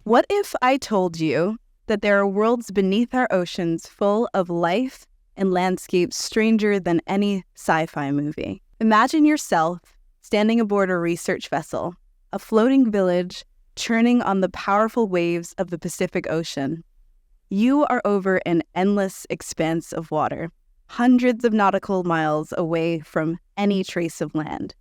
What if I told you that there are worlds beneath our oceans full of life and landscapes stranger than any sci-fi movie? Imagine yourself standing aboard a research vessel, a floating village churning on the powerful waves of the Pacific Ocean. You are over an endless expanse of water, hundreds of nautical miles away from any trace of land.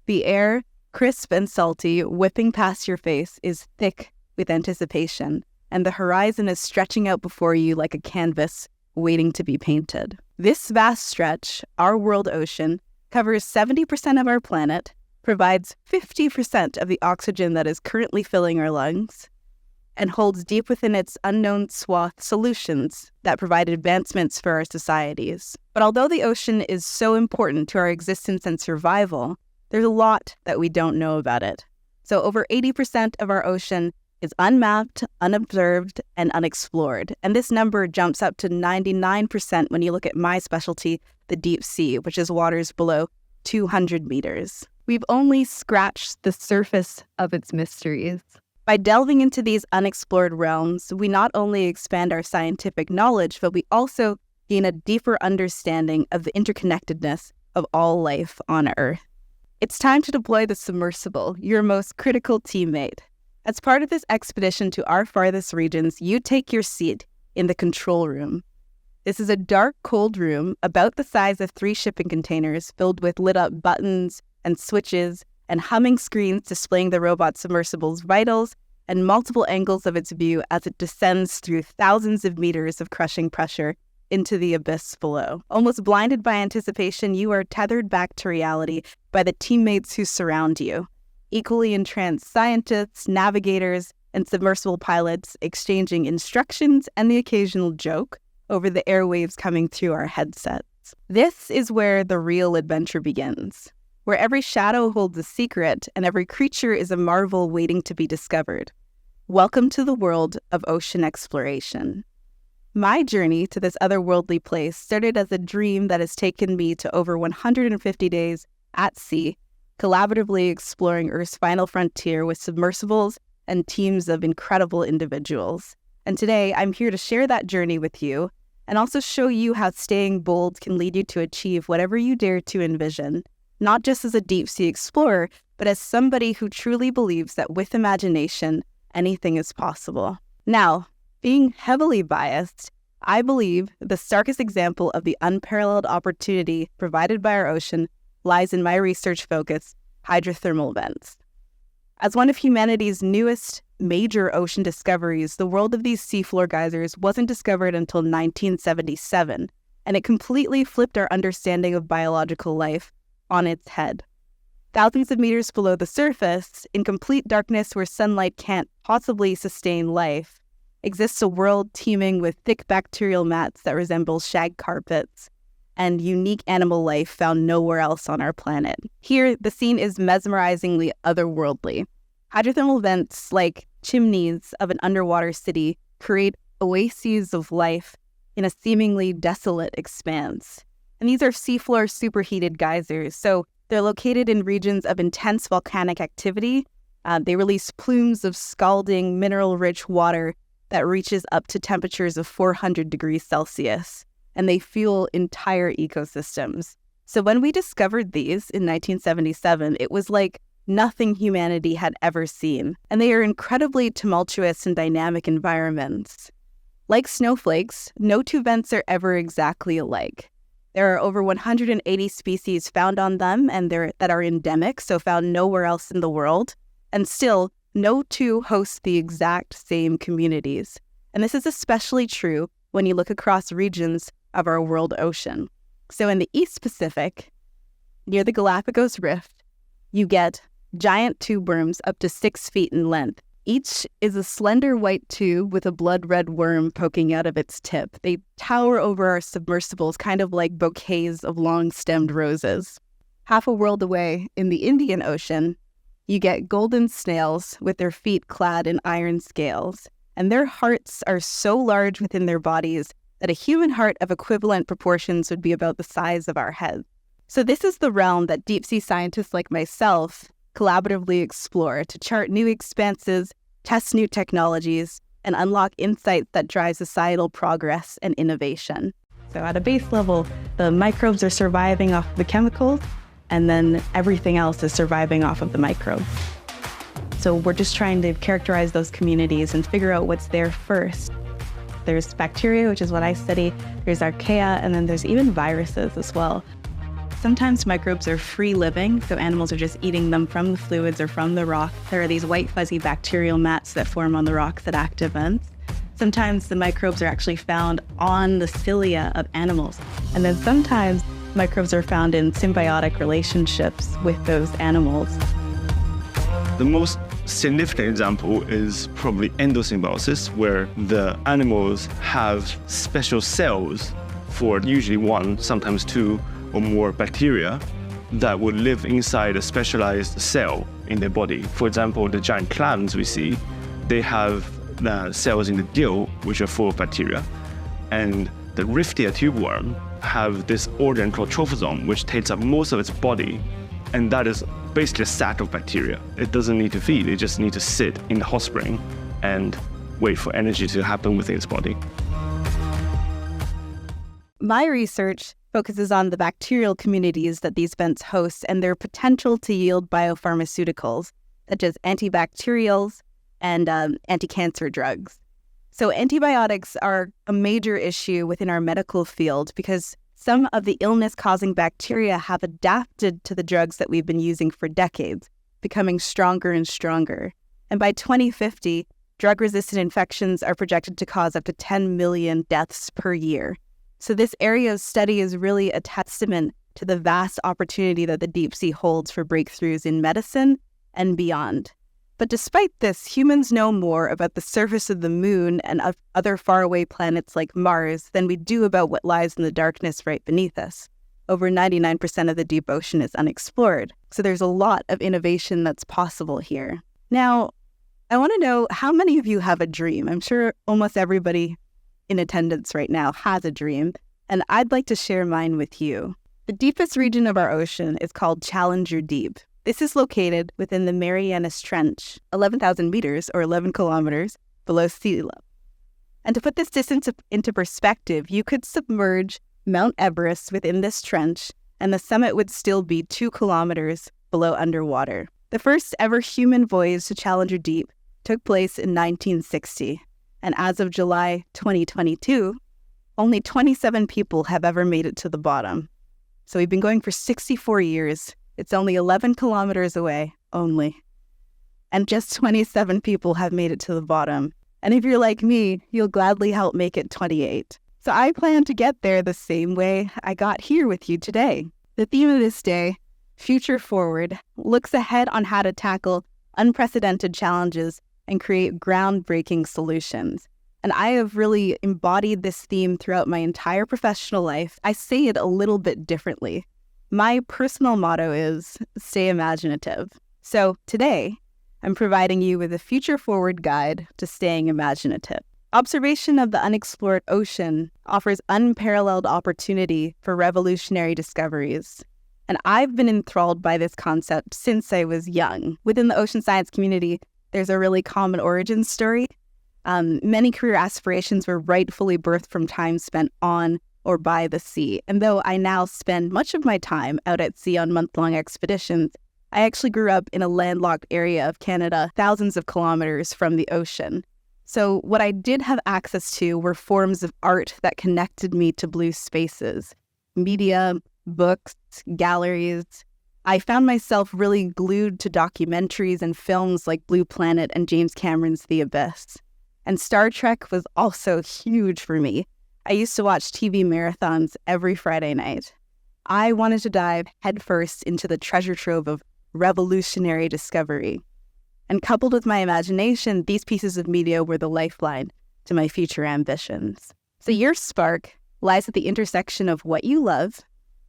The air, crisp and salty, whipping past your face, is thick with anticipation, and the horizon is stretching out before you like a canvas waiting to be painted. This vast stretch, our world ocean, covers 70% of our planet, provides 50% of the oxygen that is currently filling our lungs, and holds deep within its unknown swath solutions that provide advancements for our societies. But although the ocean is so important to our existence and survival, there's a lot that we don't know about it. So over 80% of our ocean is unmapped, unobserved, and unexplored. And this number jumps up to 99% when you look at my specialty, the deep sea, which is waters below 200 meters. We've only scratched the surface of its mysteries. By delving into these unexplored realms, we not only expand our scientific knowledge, but we also gain a deeper understanding of the interconnectedness of all life on Earth. It's time to deploy the submersible, your most critical teammate. As part of this expedition to our farthest regions, you take your seat in the control room. This is a dark, cold room about the size of 3 shipping containers filled with lit-up buttons and switches and humming screens displaying the robot submersible's vitals and multiple angles of its view as it descends through thousands of meters of crushing pressure into the abyss below. Almost blinded by anticipation, you are tethered back to reality by the teammates who surround you. Equally entranced scientists, navigators, and submersible pilots exchanging instructions and the occasional joke over the airwaves coming through our headsets. This is where the real adventure begins, where every shadow holds a secret and every creature is a marvel waiting to be discovered. Welcome to the world of ocean exploration. My journey to this otherworldly place started as a dream that has taken me to over 150 days at sea, collaboratively exploring Earth's final frontier with submersibles and teams of incredible individuals. And today, I'm here to share that journey with you and also show you how staying bold can lead you to achieve whatever you dare to envision, not just as a deep-sea explorer, but as somebody who truly believes that with imagination, anything is possible. Now, being heavily biased, I believe the starkest example of the unparalleled opportunity provided by our ocean lies in my research focus, hydrothermal vents. As one of humanity's newest major ocean discoveries, the world of these seafloor geysers wasn't discovered until 1977, and it completely flipped our understanding of biological life on its head. Thousands of meters below the surface, in complete darkness where sunlight can't possibly sustain life, exists a world teeming with thick bacterial mats that resemble shag carpets and unique animal life found nowhere else on our planet. Here, the scene is mesmerizingly otherworldly. Hydrothermal vents, like chimneys of an underwater city, create oases of life in a seemingly desolate expanse. And these are seafloor superheated geysers, so they're located in regions of intense volcanic activity. They release plumes of scalding, mineral-rich water that reaches up to temperatures of 400 degrees Celsius. And they fuel entire ecosystems. So when we discovered these in 1977, it was like nothing humanity had ever seen. And they are incredibly tumultuous and dynamic environments. Like snowflakes, no 2 vents are ever exactly alike. There are over 180 species found on them and that are endemic, so found nowhere else in the world. And still, no 2 host the exact same communities. And this is especially true when you look across regions of our world ocean. So in the East Pacific, near the Galapagos Rift, you get giant tube worms up to 6 feet in length. Each is a slender white tube with a blood-red worm poking out of its tip. They tower over our submersibles, kind of like bouquets of long-stemmed roses. Half a world away, in the Indian Ocean, you get golden snails with their feet clad in iron scales, and their hearts are so large within their bodies that a human heart of equivalent proportions would be about the size of our head. So this is the realm that deep-sea scientists like myself collaboratively explore to chart new expanses, test new technologies, and unlock insights that drive societal progress and innovation. So at a base level, the microbes are surviving off the chemicals, and then everything else is surviving off of the microbes. So we're just trying to characterize those communities and figure out what's there first. There's bacteria, which is what I study, there's archaea, and then there's even viruses as well. Sometimes microbes are free living, so animals are just eating them from the fluids or from the rock. There are these white fuzzy bacterial mats that form on the rocks at active vents. Sometimes the microbes are actually found on the cilia of animals. And then sometimes microbes are found in symbiotic relationships with those animals. The most significant example is probably endosymbiosis, where the animals have special cells for usually one, sometimes two or more bacteria that would live inside a specialized cell in their body. For example, the giant clams we see, they have cells in the gill which are full of bacteria, and the Riftia tube worm have this organ called trophosome which takes up most of its body, and that is basically a sack of bacteria. It doesn't need to feed, it just needs to sit in the hot spring and wait for energy to happen within its body. My research focuses on the bacterial communities that these vents host and their potential to yield biopharmaceuticals, such as antibacterials and anti-cancer drugs. So antibiotics are a major issue within our medical field because some of the illness-causing bacteria have adapted to the drugs that we've been using for decades, becoming stronger and stronger. And by 2050, drug-resistant infections are projected to cause up to 10 million deaths per year. So this area of study is really a testament to the vast opportunity that the deep sea holds for breakthroughs in medicine and beyond. But despite this, humans know more about the surface of the moon and of other faraway planets like Mars than we do about what lies in the darkness right beneath us. Over 99% of the deep ocean is unexplored, so there's a lot of innovation that's possible here. Now, I want to know how many of you have a dream. I'm sure almost everybody in attendance right now has a dream, and I'd like to share mine with you. The deepest region of our ocean is called Challenger Deep. This is located within the Marianas Trench, 11,000 meters or 11 kilometers below sea level. And to put this distance into perspective, you could submerge Mount Everest within this trench, and the summit would still be 2 kilometers below underwater. The first ever human voyage to Challenger Deep took place in 1960. And as of July 2022, only 27 people have ever made it to the bottom. So we've been going for 64 years. It's only 11 kilometers away, only. And just 27 people have made it to the bottom. And if you're like me, you'll gladly help make it 28. So I plan to get there the same way I got here with you today. The theme of this day, Future Forward, looks ahead on how to tackle unprecedented challenges and create groundbreaking solutions. And I have really embodied this theme throughout my entire professional life. I say it a little bit differently. My personal motto is Stay Imaginative. So today, I'm providing you with a future-forward guide to staying imaginative. Observation of the unexplored ocean offers unparalleled opportunity for revolutionary discoveries. And I've been enthralled by this concept since I was young. Within the ocean science community, there's a really common origin story. Many career aspirations were rightfully birthed from time spent on or by the sea. And though I now spend much of my time out at sea on month-long expeditions, I actually grew up in a landlocked area of Canada, thousands of kilometers from the ocean. So what I did have access to were forms of art that connected me to blue spaces, media, books, galleries. I found myself really glued to documentaries and films like Blue Planet and James Cameron's The Abyss. And Star Trek was also huge for me. I used to watch TV marathons every Friday night. I wanted to dive headfirst into the treasure trove of revolutionary discovery. And coupled with my imagination, these pieces of media were the lifeline to my future ambitions. So your spark lies at the intersection of what you love,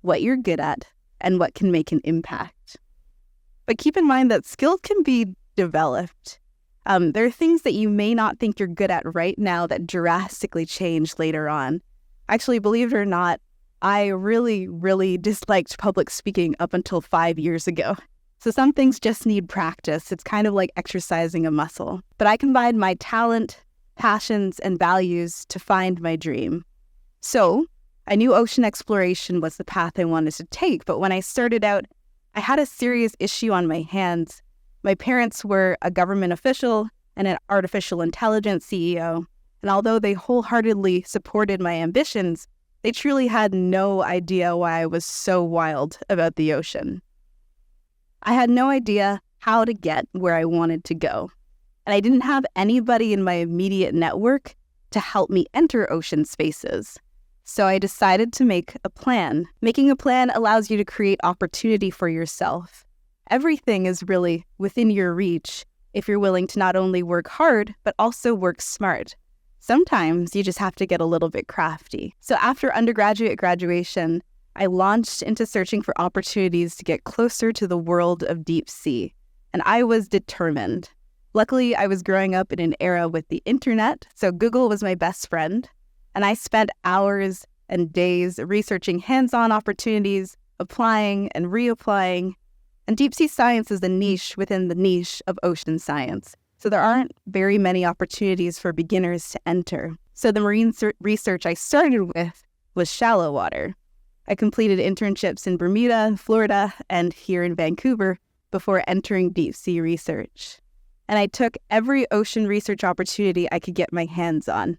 what you're good at, and what can make an impact. But keep in mind that skills can be developed. There are things that you may not think you're good at right now that drastically change later on. Actually, believe it or not, I really disliked public speaking up until 5 years ago. So some things just need practice. It's kind of like exercising a muscle. But I combined my talent, passions, and values to find my dream. So I knew ocean exploration was the path I wanted to take, but when I started out, I had a serious issue on my hands. My parents were a government official and an artificial intelligence CEO, and although they wholeheartedly supported my ambitions, they truly had no idea why I was so wild about the ocean. I had no idea how to get where I wanted to go, and I didn't have anybody in my immediate network to help me enter ocean spaces. So I decided to make a plan. Making a plan allows you to create opportunity for yourself. Everything is really within your reach if you're willing to not only work hard, but also work smart. Sometimes you just have to get a little bit crafty. So after undergraduate graduation, I launched into searching for opportunities to get closer to the world of deep sea, and I was determined. Luckily, I was growing up in an era with the internet, so Google was my best friend, and I spent hours and days researching hands-on opportunities, applying and reapplying. And deep sea science is a niche within the niche of ocean science, so there aren't very many opportunities for beginners to enter. So the marine research I started with was shallow water. I completed internships in Bermuda, Florida, and here in Vancouver before entering deep sea research. And I took every ocean research opportunity I could get my hands on,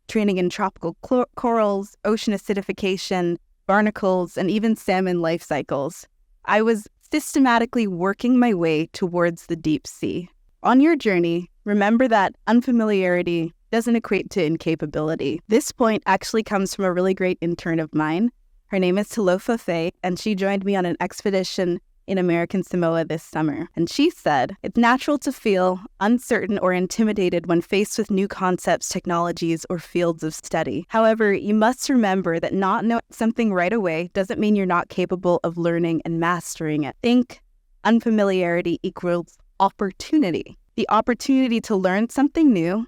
training in tropical corals, ocean acidification, barnacles, and even salmon life cycles. I was systematically working my way towards the deep sea. On your journey, remember that unfamiliarity doesn't equate to incapability. This point actually comes from a really great intern of mine. Her name is Talofa Faye, and she joined me on an expedition in American Samoa this summer. And she said, it's natural to feel uncertain or intimidated when faced with new concepts, technologies, or fields of study. However, you must remember that not knowing something right away doesn't mean you're not capable of learning and mastering it. Think unfamiliarity equals opportunity. The opportunity to learn something new,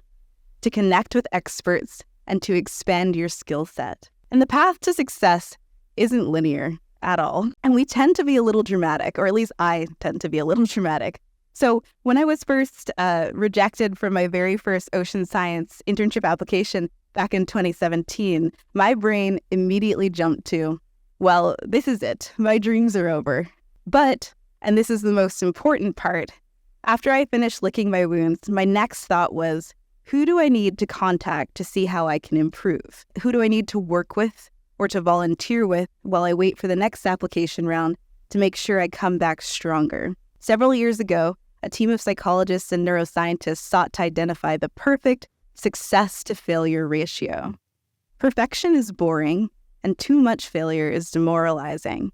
to connect with experts, and to expand your skill set. And the path to success isn't linear at all. And we tend to be a little dramatic, or at least I tend to be a little dramatic. So when I was first rejected from my very first ocean science internship application back in 2017, my brain immediately jumped to, well, this is it. My dreams are over. But, and this is the most important part, after I finished licking my wounds, my next thought was, who do I need to contact to see how I can improve? Who do I need to work with or to volunteer with while I wait for the next application round to make sure I come back stronger? Several years ago, a team of psychologists and neuroscientists sought to identify the perfect success to failure ratio. Perfection is boring, and too much failure is demoralizing.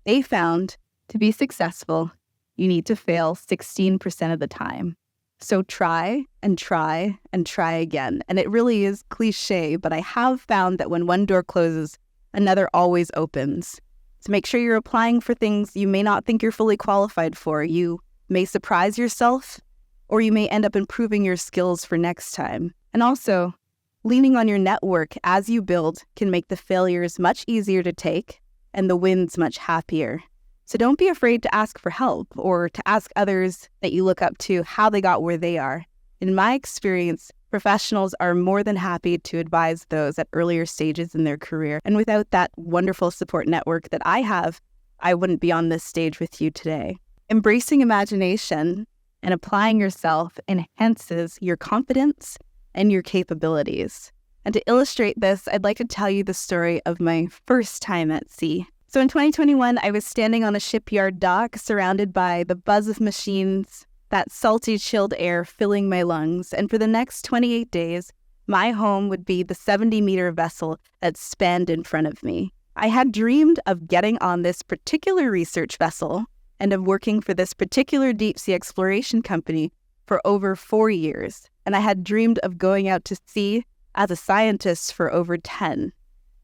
They found to be successful, you need to fail 16% of the time. So try and try and try again. And it really is cliche, but I have found that when one door closes, another always opens. So make sure you're applying for things you may not think you're fully qualified for. You may surprise yourself, or you may end up improving your skills for next time. And also, leaning on your network as you build can make the failures much easier to take and the wins much happier. So don't be afraid to ask for help or to ask others that you look up to how they got where they are. In my experience, professionals are more than happy to advise those at earlier stages in their career. And without that wonderful support network that I have, I wouldn't be on this stage with you today. Embracing imagination and applying yourself enhances your confidence and your capabilities. And to illustrate this, I'd like to tell you the story of my first time at sea. So in 2021, I was standing on a shipyard dock surrounded by the buzz of machines, that salty, chilled air filling my lungs. And for the next 28 days, my home would be the 70-meter vessel that spanned in front of me. I had dreamed of getting on this particular research vessel and of working for this particular deep-sea exploration company for over 4 years. And I had dreamed of going out to sea as a scientist for over 10.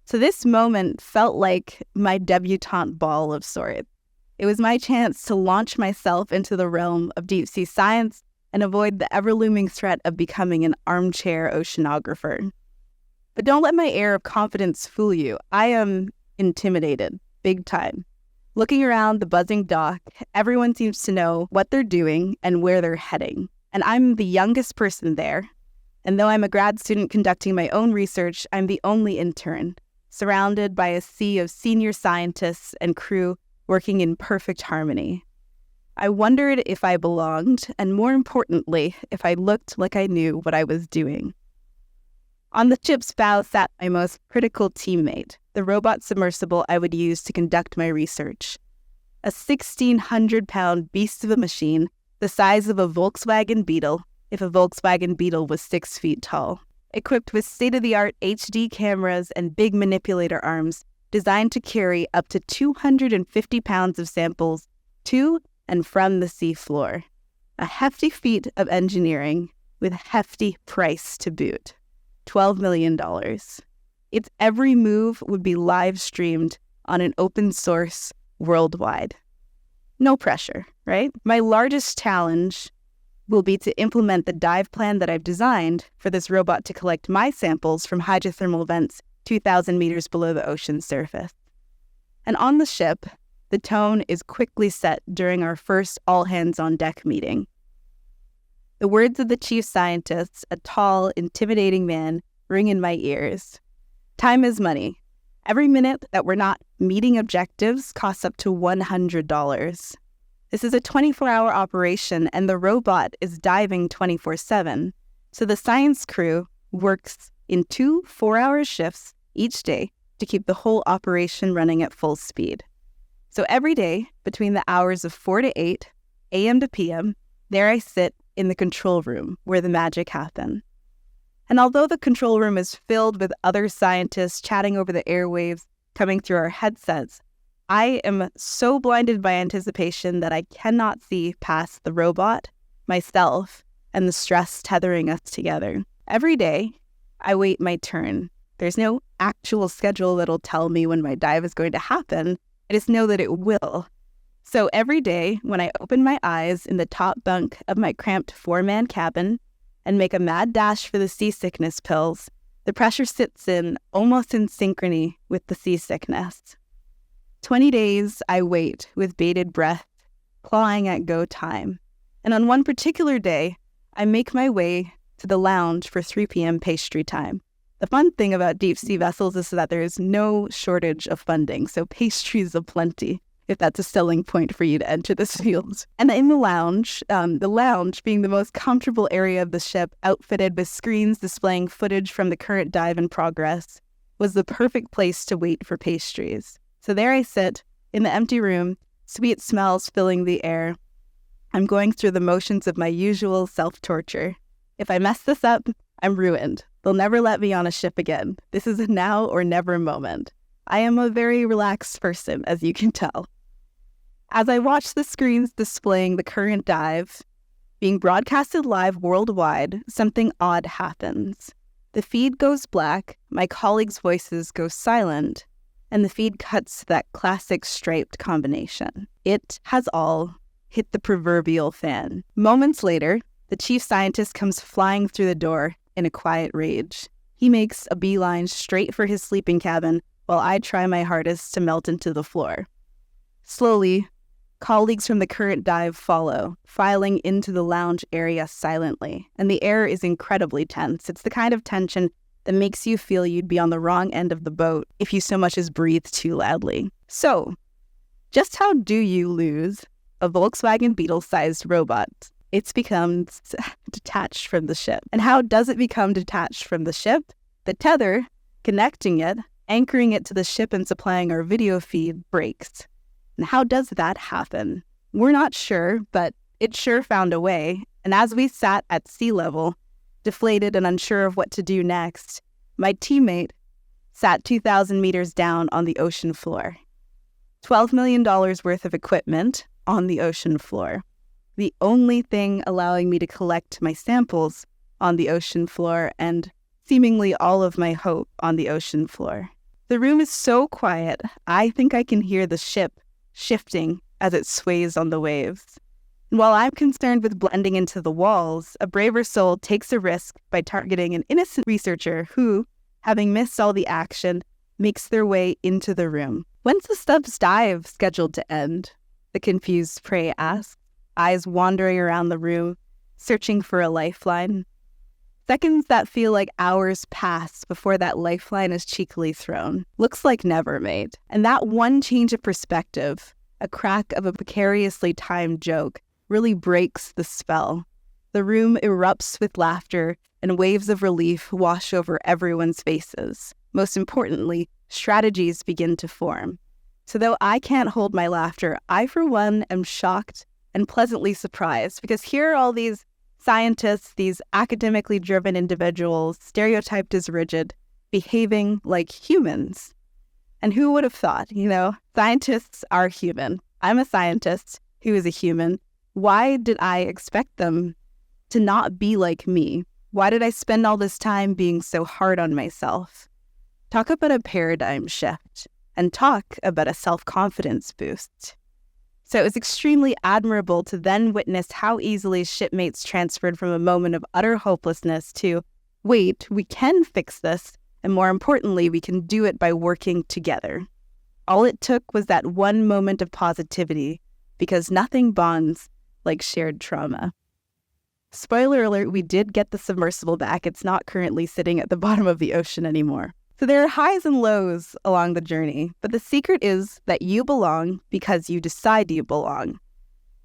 So this moment felt like my debutante ball of sorts. It was my chance to launch myself into the realm of deep-sea science and avoid the ever-looming threat of becoming an armchair oceanographer. But don't let my air of confidence fool you. I am intimidated, big time. Looking around the buzzing dock, everyone seems to know what they're doing and where they're heading. And I'm the youngest person there. And though I'm a grad student conducting my own research, I'm the only intern, surrounded by a sea of senior scientists and crew working in perfect harmony. I wondered if I belonged, and more importantly, if I looked like I knew what I was doing. On the ship's bow sat my most critical teammate, the robot submersible I would use to conduct my research. A 1,600-pound beast of a machine, the size of a Volkswagen Beetle, if a Volkswagen Beetle was 6 feet tall. Equipped with state-of-the-art HD cameras and big manipulator arms designed to carry up to 250 pounds of samples to and from the seafloor. A hefty feat of engineering with a hefty price to boot. $12 million. Its every move would be live-streamed on an open source worldwide. No pressure, right? My largest challenge will be to implement the dive plan that I've designed for this robot to collect my samples from hydrothermal vents 2,000 meters below the ocean surface. And on the ship, the tone is quickly set during our first all-hands-on-deck meeting. The words of the chief scientist, a tall, intimidating man, ring in my ears. Time is money. Every minute that we're not meeting objectives costs up to $100. This is a 24-hour operation, and the robot is diving 24/7. So the science crew works in 2 4-hour shifts each day to keep the whole operation running at full speed. So every day, between the hours of 4 to 8, a.m. to p.m., there I sit in the control room where the magic happens. And although the control room is filled with other scientists chatting over the airwaves coming through our headsets, I am so blinded by anticipation that I cannot see past the robot, myself, and the stress tethering us together. Every day, I wait my turn. There's no actual schedule that'll tell me when my dive is going to happen. I just know that it will. So every day, when I open my eyes in the top bunk of my cramped 4-man cabin and make a mad dash for the seasickness pills, the pressure sits in almost in synchrony with the seasickness. 20 days I wait with bated breath, clawing at go time. And on one particular day, I make my way to the lounge for 3 p.m. pastry time. The fun thing about deep sea vessels is that there is no shortage of funding, so pastries aplenty, if that's a selling point for you to enter this field. And in the lounge being the most comfortable area of the ship, outfitted with screens displaying footage from the current dive in progress, was the perfect place to wait for pastries. So there I sit, in the empty room, sweet smells filling the air. I'm going through the motions of my usual self-torture. If I mess this up, I'm ruined. They'll never let me on a ship again. This is a now or never moment. I am a very relaxed person, as you can tell. As I watch the screens displaying the current dive being broadcasted live worldwide, something odd happens. The feed goes black, my colleagues' voices go silent, and the feed cuts to that classic striped combination. It has all hit the proverbial fan. Moments later, the chief scientist comes flying through the door in a quiet rage. He makes a beeline straight for his sleeping cabin while I try my hardest to melt into the floor. Slowly, colleagues from the current dive follow, filing into the lounge area silently, and the air is incredibly tense. It's the kind of tension that makes you feel you'd be on the wrong end of the boat if you so much as breathe too loudly. So, just how do you lose a Volkswagen Beetle-sized robot? It's becomes detached from the ship. And how does it become detached from the ship? The tether, connecting it, anchoring it to the ship and supplying our video feed, breaks. And how does that happen? We're not sure, but it sure found a way. And as we sat at sea level, deflated and unsure of what to do next, my teammate sat 2,000 meters down on the ocean floor. $12 million worth of equipment on the ocean floor. The only thing allowing me to collect my samples on the ocean floor and seemingly all of my hope on the ocean floor. The room is so quiet, I think I can hear the ship shifting as it sways on the waves. And while I'm concerned with blending into the walls, a braver soul takes a risk by targeting an innocent researcher who, having missed all the action, makes their way into the room. When's the Stubbs dive scheduled to end? The confused prey asks, eyes wandering around the room, searching for a lifeline. Seconds that feel like hours pass before that lifeline is cheekily thrown. Looks like never made. And that one change of perspective, a crack of a precariously timed joke, really breaks the spell. The room erupts with laughter, and waves of relief wash over everyone's faces. Most importantly, strategies begin to form. So though I can't hold my laughter, I for one am shocked and pleasantly surprised, because here are all these scientists, these academically driven individuals, stereotyped as rigid, behaving like humans. And who would have thought, scientists are human. I'm a scientist who is a human. Why did I expect them to not be like me? Why did I spend all this time being so hard on myself? Talk about a paradigm shift, and talk about a self-confidence boost. So it was extremely admirable to then witness how easily shipmates transferred from a moment of utter hopelessness to, wait, we can fix this, and more importantly, we can do it by working together. All it took was that one moment of positivity, because nothing bonds like shared trauma. Spoiler alert, we did get the submersible back. It's not currently sitting at the bottom of the ocean anymore. So there are highs and lows along the journey, but the secret is that you belong because you decide you belong.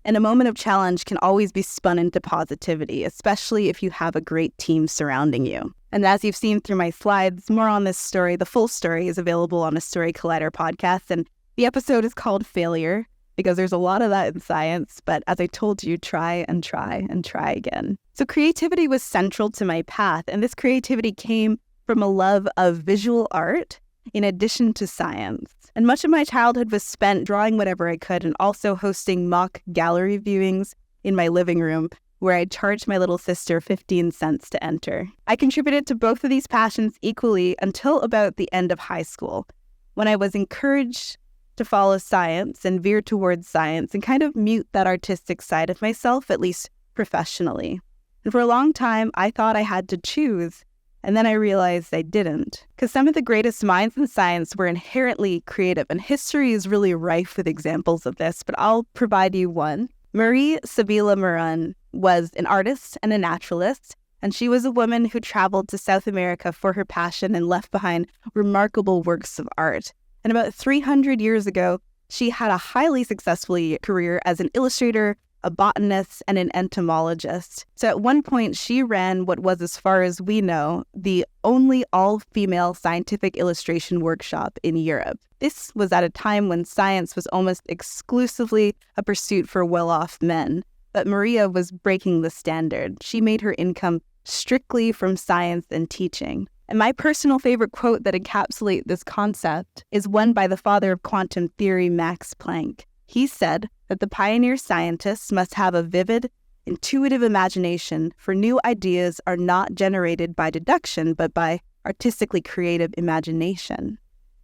And a moment of challenge can always be spun into positivity, especially if you have a great team surrounding you. And as you've seen through my slides, more on this story, the full story is available on a Story Collider podcast, and the episode is called Failure, because there's a lot of that in science, but as I told you, try and try and try again. So creativity was central to my path, and this creativity came from a love of visual art in addition to science. And much of my childhood was spent drawing whatever I could and also hosting mock gallery viewings in my living room where I charged my little sister 15 cents to enter. I contributed to both of these passions equally until about the end of high school, when I was encouraged to follow science and veer towards science and kind of mute that artistic side of myself, at least professionally. And for a long time, I thought I had to choose. And then I realized I didn't, because some of the greatest minds in science were inherently creative, and history is really rife with examples of this, but I'll provide you one. Marie Sibylla Morin was an artist and a naturalist, and she was a woman who traveled to South America for her passion and left behind remarkable works of art. And about 300 years ago, she had a highly successful career as an illustrator, a botanist, and an entomologist. So at one point, she ran what was, as far as we know, the only all-female scientific illustration workshop in Europe. This was at a time when science was almost exclusively a pursuit for well-off men. But Maria was breaking the standard. She made her income strictly from science and teaching. And my personal favorite quote that encapsulates this concept is one by the father of quantum theory, Max Planck. He said that the pioneer scientists must have a vivid, intuitive imagination, for new ideas are not generated by deduction, but by artistically creative imagination.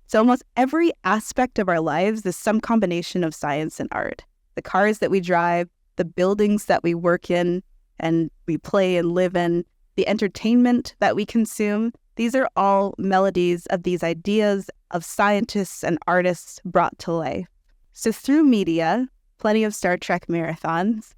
So almost every aspect of our lives is some combination of science and art. The cars that we drive, the buildings that we work in and we play and live in, the entertainment that we consume, these are all melodies of these ideas of scientists and artists brought to life. So through media, plenty of Star Trek marathons,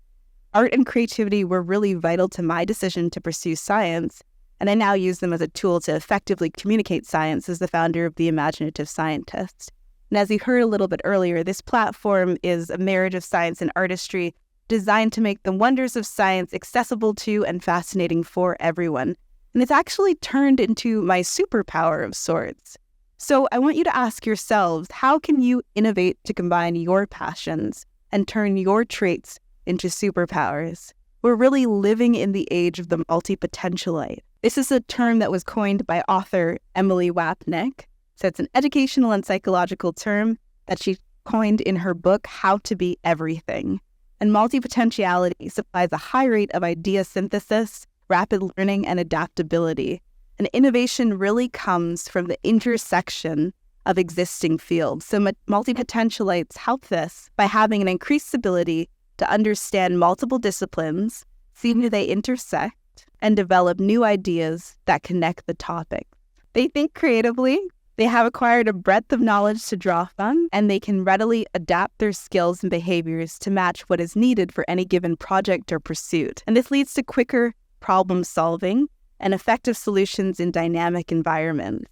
art and creativity were really vital to my decision to pursue science, and I now use them as a tool to effectively communicate science as the founder of the Imaginative Scientist. And as you heard a little bit earlier, this platform is a marriage of science and artistry designed to make the wonders of science accessible to and fascinating for everyone. And it's actually turned into my superpower of sorts. So I want you to ask yourselves, how can you innovate to combine your passions and turn your traits into superpowers? We're really living in the age of the multi-potentialite. This is a term that was coined by author Emily Wapnick. So it's an educational and psychological term that she coined in her book, How to Be Everything. And multi-potentiality supplies a high rate of idea synthesis, rapid learning, and adaptability. And innovation really comes from the intersection of existing fields. So multi-potentialites help this by having an increased ability to understand multiple disciplines, see where they intersect, and develop new ideas that connect the topic. They think creatively, They have acquired a breadth of knowledge to draw from, and they can readily adapt their skills and behaviors to match what is needed for any given project or pursuit. And this leads to quicker problem solving and effective solutions in dynamic environments.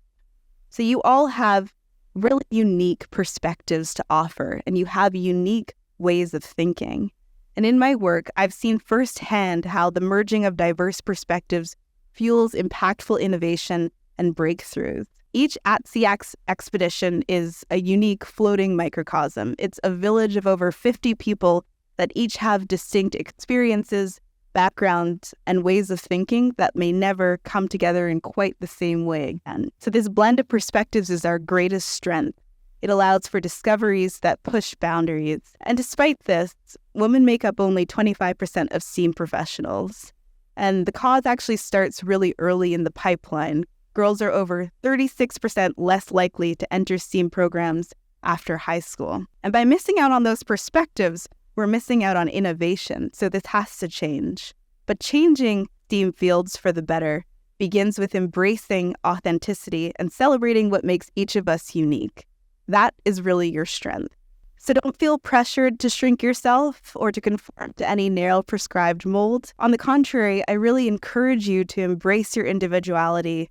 So you all have really unique perspectives to offer, and you have unique ways of thinking. And in my work, I've seen firsthand how the merging of diverse perspectives fuels impactful innovation and breakthroughs. Each at-sea expedition is a unique floating microcosm. It's a village of over 50 people that each have distinct experiences, backgrounds, and ways of thinking that may never come together in quite the same way again. So this blend of perspectives is our greatest strength. It allows for discoveries that push boundaries. And despite this, women make up only 25% of STEAM professionals. And the cause actually starts really early in the pipeline. Girls are over 36% less likely to enter STEAM programs after high school. And by missing out on those perspectives, we're missing out on innovation. So this has to change. But changing STEAM fields for the better begins with embracing authenticity and celebrating what makes each of us unique. That is really your strength. So don't feel pressured to shrink yourself or to conform to any narrow prescribed mold. On the contrary, I really encourage you to embrace your individuality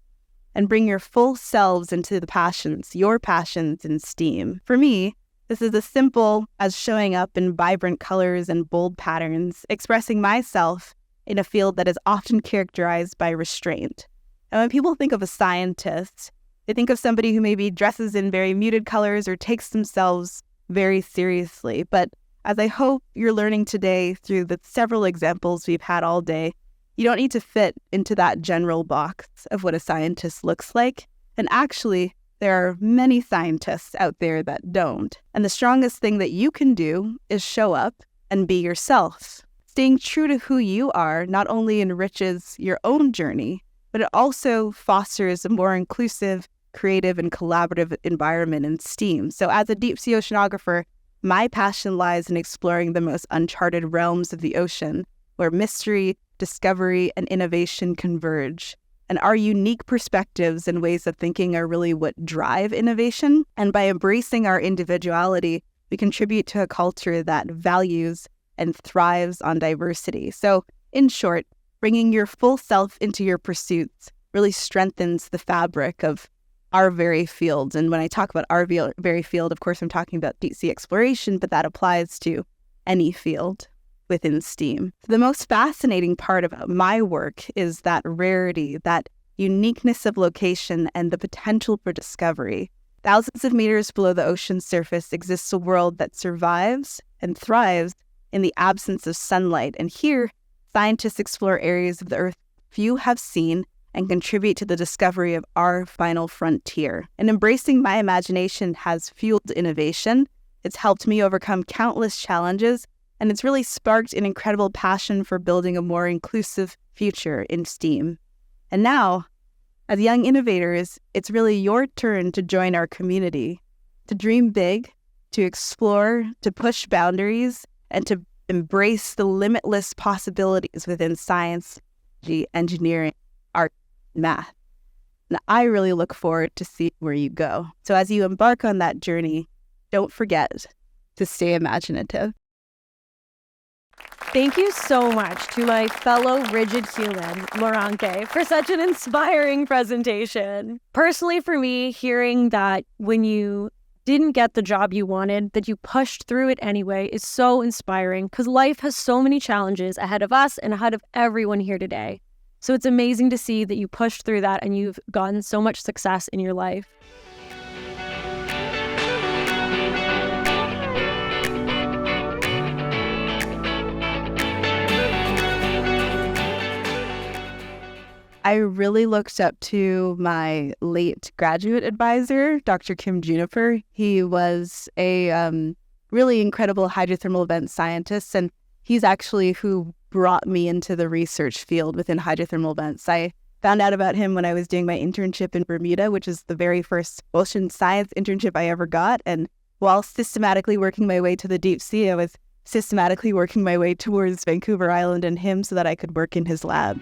and bring your full selves into your passions in STEAM. For me, this is as simple as showing up in vibrant colors and bold patterns, expressing myself in a field that is often characterized by restraint. And when people think of a scientist, they think of somebody who maybe dresses in very muted colors or takes themselves very seriously. But as I hope you're learning today through the several examples we've had all day, you don't need to fit into that general box of what a scientist looks like. And actually, there are many scientists out there that don't. And the strongest thing that you can do is show up and be yourself. Staying true to who you are not only enriches your own journey, but it also fosters a more inclusive, creative, and collaborative environment in STEAM. So as a deep sea oceanographer, my passion lies in exploring the most uncharted realms of the ocean, where mystery, discovery, and innovation converge. And our unique perspectives and ways of thinking are really what drive innovation. And by embracing our individuality, we contribute to a culture that values and thrives on diversity. So, in short, bringing your full self into your pursuits really strengthens the fabric of our very field. And when I talk about our very field, of course, I'm talking about deep sea exploration, but that applies to any field within STEAM. The most fascinating part about my work is that rarity, that uniqueness of location, and the potential for discovery. Thousands of meters below the ocean's surface exists a world that survives and thrives in the absence of sunlight. And here, scientists explore areas of the Earth few have seen and contribute to the discovery of our final frontier. And embracing my imagination has fueled innovation. It's helped me overcome countless challenges, and it's really sparked an incredible passion for building a more inclusive future in STEAM. And now, as young innovators, it's really your turn to join our community, to dream big, to explore, to push boundaries, and to embrace the limitless possibilities within science, engineering, art, and math. And I really look forward to see where you go. So as you embark on that journey, don't forget to stay imaginative. Thank you so much to my fellow rigid human, Moronke, for such an inspiring presentation. Personally, for me, hearing that when you didn't get the job you wanted, that you pushed through it anyway is so inspiring, because life has so many challenges ahead of us and ahead of everyone here today. So it's amazing to see that you pushed through that and you've gotten so much success in your life. I really looked up to my late graduate advisor, Dr. Kim Juniper. He was a really incredible hydrothermal event scientist, and he's actually who brought me into the research field within hydrothermal vents. I found out about him when I was doing my internship in Bermuda, which is the very first ocean science internship I ever got. And while systematically working my way to the deep sea, I was systematically working my way towards Vancouver Island and him so that I could work in his lab.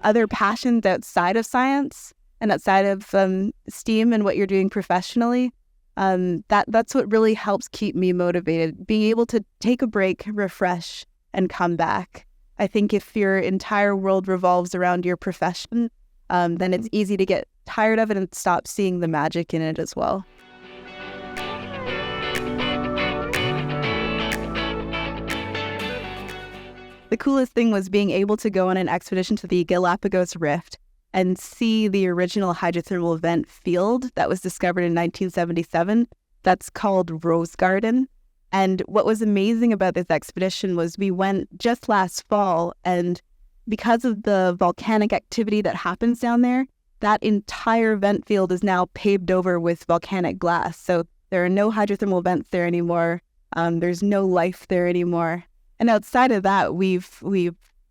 other passions outside of science and outside of STEAM and what you're doing professionally, that's what really helps keep me motivated. Being able to take a break, refresh, and come back. I think if your entire world revolves around your profession, then it's easy to get tired of it and stop seeing the magic in it as well. The coolest thing was being able to go on an expedition to the Galapagos Rift and see the original hydrothermal vent field that was discovered in 1977. That's called Rose Garden. And what was amazing about this expedition was we went just last fall, and because of the volcanic activity that happens down there, that entire vent field is now paved over with volcanic glass. So there are no hydrothermal vents there anymore. There's no life there anymore. And outside of that, we've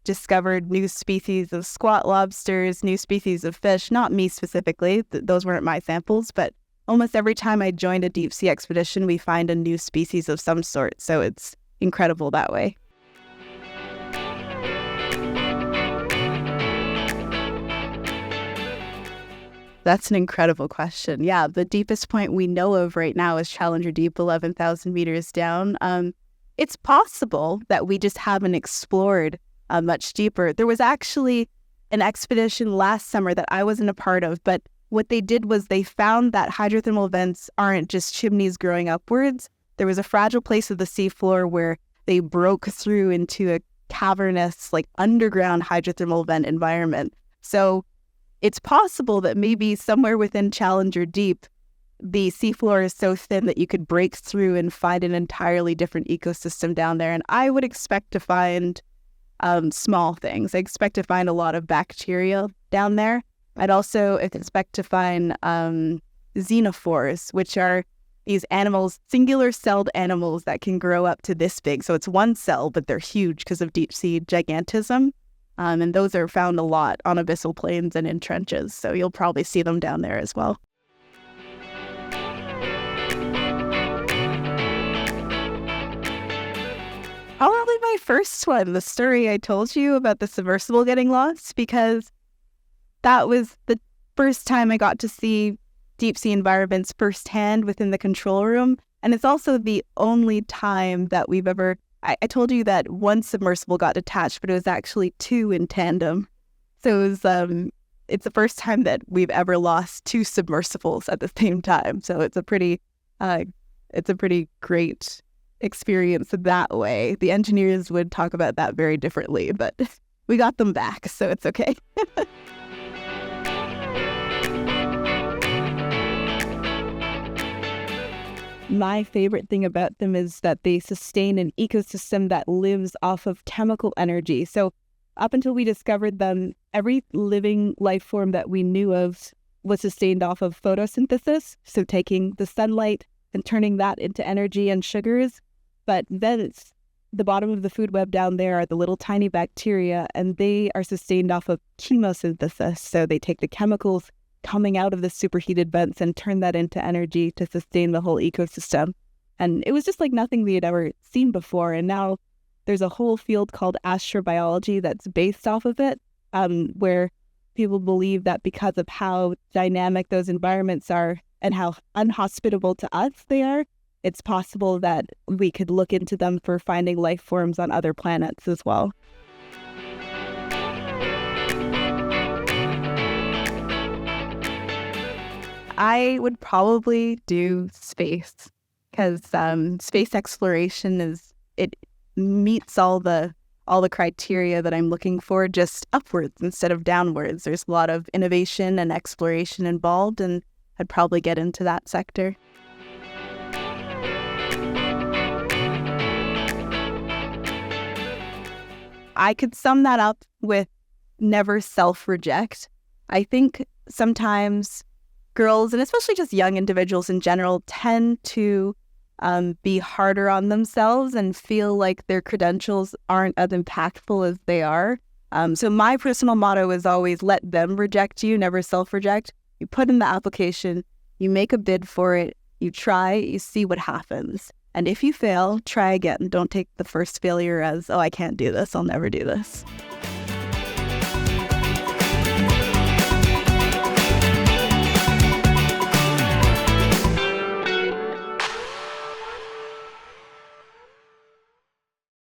discovered new species of squat lobsters, new species of fish, not me specifically, those weren't my samples, but almost every time I joined a deep sea expedition, we find a new species of some sort. So it's incredible that way. That's an incredible question. Yeah, the deepest point we know of right now is Challenger Deep, 11,000 meters down. It's possible that we just haven't explored much deeper. There was actually an expedition last summer that I wasn't a part of, but what they did was they found that hydrothermal vents aren't just chimneys growing upwards. There was a fragile place of the seafloor where they broke through into a cavernous, like underground hydrothermal vent environment. So it's possible that maybe somewhere within Challenger Deep, the seafloor is so thin that you could break through and find an entirely different ecosystem down there. And I would expect to find small things. I expect to find a lot of bacteria down there. I'd also expect to find xenophores, which are these animals, singular-celled animals that can grow up to this big. So it's one cell, but they're huge because of deep-sea gigantism. And those are found a lot on abyssal plains and in trenches. So you'll probably see them down there as well. Probably my first one, the story I told you about the submersible getting lost, because that was the first time I got to see deep sea environments firsthand within the control room. And it's also the only time that we've ever, I told you that one submersible got detached, but it was actually two in tandem. So it was, it's the first time that we've ever lost two submersibles at the same time. So it's a pretty great experience that way. The engineers would talk about that very differently, but we got them back, so it's okay. My favorite thing about them is that they sustain an ecosystem that lives off of chemical energy. So up until we discovered them, every living life form that we knew of was sustained off of photosynthesis, so taking the sunlight and turning that into energy and sugars. But then it's the bottom of the food web down there are the little tiny bacteria, and they are sustained off of chemosynthesis. So they take the chemicals coming out of the superheated vents and turn that into energy to sustain the whole ecosystem. And it was just like nothing we had ever seen before. And now there's a whole field called astrobiology that's based off of it, where people believe that because of how dynamic those environments are and how unhospitable to us they are, it's possible that we could look into them for finding life forms on other planets as well. I would probably do space, because space exploration it meets all the criteria that I'm looking for, just upwards instead of downwards. There's a lot of innovation and exploration involved, and I'd probably get into that sector. I could sum that up with never self-reject. I think sometimes girls, and especially just young individuals in general, tend to be harder on themselves and feel like their credentials aren't as impactful as they are. So my personal motto is always let them reject you, never self-reject. You put in the application, you make a bid for it, you try, you see what happens. And if you fail, try again. Don't take the first failure as, oh, I can't do this, I'll never do this.